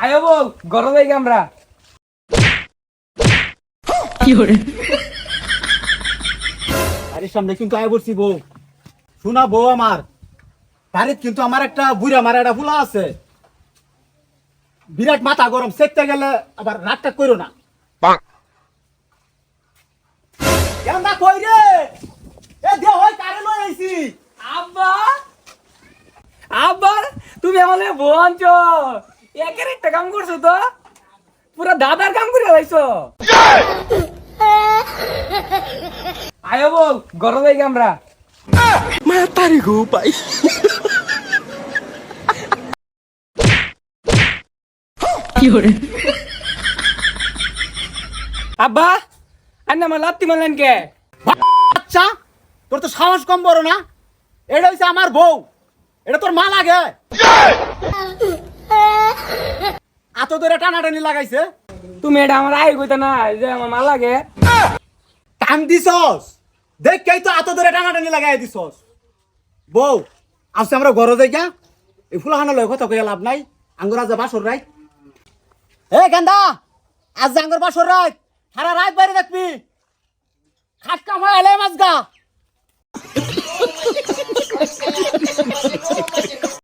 আয়ো বউ গরম হয়ে আমরা বাড়ির সামনে কিন্তু আয় বলছি বউ, শোনা বউ আমার বাড়ির কিন্তু আমার একটা বুড়া মারা একটা ফুলা আছে, বিরাট মাথা গরম, সেকতে গেলে আবার রাগটা করো না। কেননা কই রে, এ দেহ হয় কারে লই আইছি। আব্বা আব্বা তুমি আমাদের বউ আনছো একের একটা কাম করছো তো পুরা দাদার কাম করে লাইছো। আয়ো বউ গরম হয়ে আমরা আব্বা আন্না আমার লাত্তি মারলেন কে? আচ্ছা তোর তো সাহস কম বড় না, এটা হইছে আমার বউ, এটা তোর মা লাগে। এত ধরে টানাটানি লাগাইছে, তুমি এটা আমার আই কইতা না যে আমার মা লাগে। টান দিছস দেখেই তো এত ধরে টানাটানি লাগাই দিছস। বউ আজকে আমরা ঘরে যাই গা, এই ফুলাহানা লয় কথা কইয়া লাভ নাই। আঙ্গুর আজ বাসর রাত, এ গেন্দা আজ আঙ্গুর বাসর রাত, সারা রাত বাইরে দেখবি, খাট কাম হয় এলে মাছ গা।